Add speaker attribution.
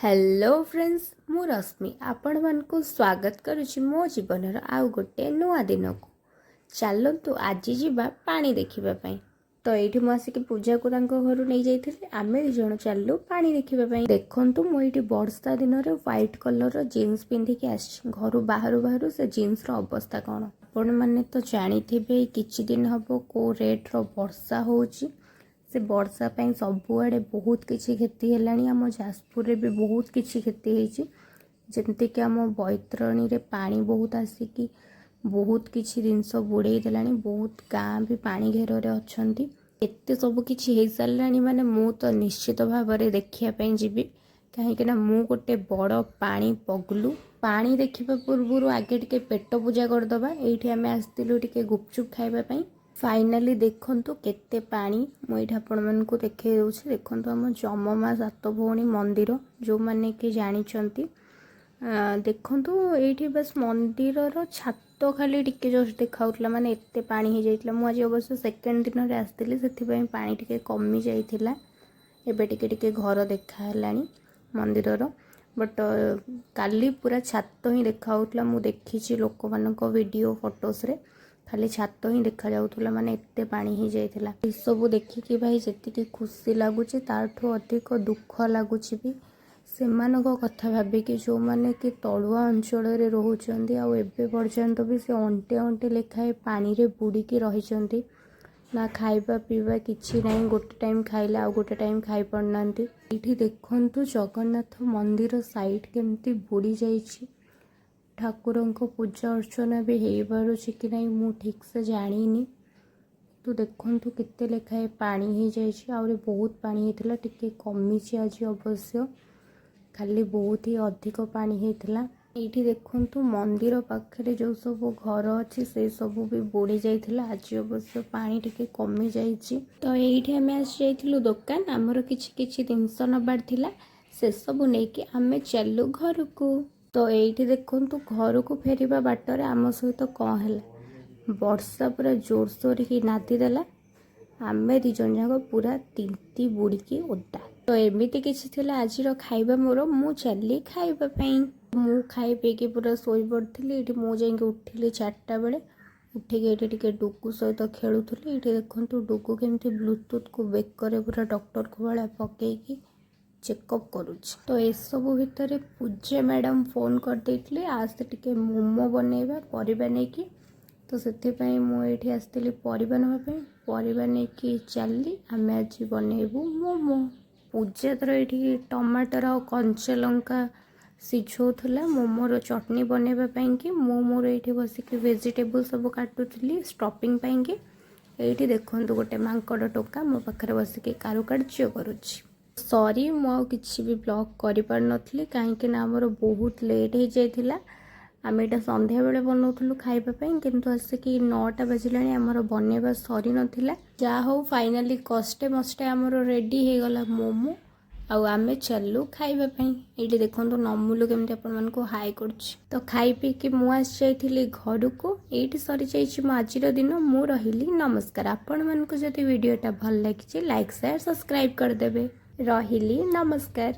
Speaker 1: Hello friends मु रश्मि आपण मानकु स्वागत करुछि मो जीवनर आउ गोटे नुआ दिन को चलतु आज जीवा पानी देखिबा पई। तो एठी मु आसिक पूजा को तांको घर नहीं जाइथिले आमे दी जण चललु पानी देखिबा पई। देखंतु मु एठी वर्षा दिन रे व्हाइट कलर रो जीन्स पिंधि के आछि घर बाहरु बाहरु से जीन्स रो अवस्था कोन आपण माने तो जानिथिबे किछि दिन हबो को रेट रो वर्षा होउछि से वर्षा पाई सबुआड़े बहुत किसी क्षति है। आम जाजपुर भी बहुत किसी क्षति होती जमती कि आम बैतरणी रे पानी बहुत आसिकी बहुत किसी जिनस बुड़े देला बहुत गाँ भी पानी घेर अच्छा एत सब किसी हो सारा माने मु तो निश्चित भाव में देखापी जी कहीं मु गोटे बड़ पानी पगलू पानी देखा पूर्व आगे टे पेट पूजा करदे ये आम आसलु टे गुपचुप खावाई फाइनाली देखंतु केते पानी मुझे आपण मानक देखे दूसरी देखंतु आम जममा सात भौणी मंदिर जो माने कि जानिचंती देखंतु एठी बस मंदिर रो छात खाली टिके जस्ट देखाउतला माने एते पानी हो जाइतला। मु आज अवश्य सेकेंड दिन रे आस्तिली सेथि पई पानी टिके कमी जाइतला एबे टिके टिके घर देखा हलानी मंदिर रो बट काली पूरा छात ही देखाउतला। मु देखिछि लोक मानक वीडियो फोटोस रे खाली छात ही देखा जाउथला माने एते पानी ही जाइतला। ए सब देखिकी भाई जति खुशी लगुच ताठू अधिक दुख लगुच भी सेमानक कथा भाबिकी जो माने कि तलुआ अंचल रे रहउचंदी आ एबे पर्यंत भी से अंटे अंटे लेखाए पानी रे बुड़ीकी रहिचंदी ना खाइबा पीवा किछि नहीं गोटे टाइम खाइला आ गोटे टाइम खाइ पड़नांती। एठी देखंतु जगन्नाथ मंदिर साइड केमती बुड़ी जाइछि ठाकुर को पूजा अर्चना भी हो पारुछि कि नहीं मु ठीक से जानी तो देखंतु केते लेखाए पानी हो जाइछि आउरे बहुत पानी हेतला टिके कमी आज अवश्य खाली बहुत ही अधिक पानी हेतला। एठी देखंतु मंदिर पाखरे जो सब घर अच्छी से सब भी बुड़ी जाइथिला आज अवश्य पानी टिके कमी जाइछि। तो एठी हमें आस जाइथिलु दुकान आमर किछि किछि जिंस नबार थिला से सब नेकी आमे चलु घर को। तो ये देखु घर को फेरवा बाटर आम सहित कौन है वर्षा पूरा जोरसोर ही नादीदेला आमे दी जन जाक पूरा तिंती बुड़की ओदा। तो एमती किसी आज खाइबा मोर मु चली खाइबापी मु खाई पीकी पूरा शोई पड़ी ये मुझे उठिली 4टा बेले उठिकी ये डुगु सहित खेलुली। ये देखु डुगु केमती ब्लूटूथ को बेकर पूरा डॉक्टर को भाया पकईकी चेकअप करुच्ची। तो ये सब भितर पूजा मैडम फोन कर देथिले आस्ते टिके मोमो बनैबा परिबा नेकी तो सेथिपई मु एठी आस्तिली परिबा नबा पई परिबा नेकी चलली आमे आज बनैबू मोमो। पूजा तर एठी टमाटर और कंचा लंका सिझौथला मोमोर चटनी बनैबा पई कि मोमोर एठी बसिक वेजिटेबल सब काटुथली स्टफिंग पई कि एठी देखंतु गोटे मांकड़ टोका मो पाखरे बसिक कारुकार्य करुच्ची। सॉरी मु किसी भी ब्लॉग कर पार नथली कहीं आमर बहुत लेट हो जाइथिला आम एटा संध्या बेले बनाऊलु खाइबापी किंतु आसिकी 9टा बजला आमर बनैबा सरी नथिला जा हो फाइनाली कष्टे मस्टे आमर रेडी हो गला मोमो आउ आमे चलू खाइबापी। ये देखंतु नमुलु केमती आपण मानकु हाई करछि। तो खाई पी कि मु आस जाइथिली घर को एठी सरी जाइछि मो आजिर दिन मु रहिली नमस्कार। आपण मानकु जदि वीडियोटा भल लागिछि लाइक शेयर सब्सक्राइब कर देबे रहिली नमस्कार।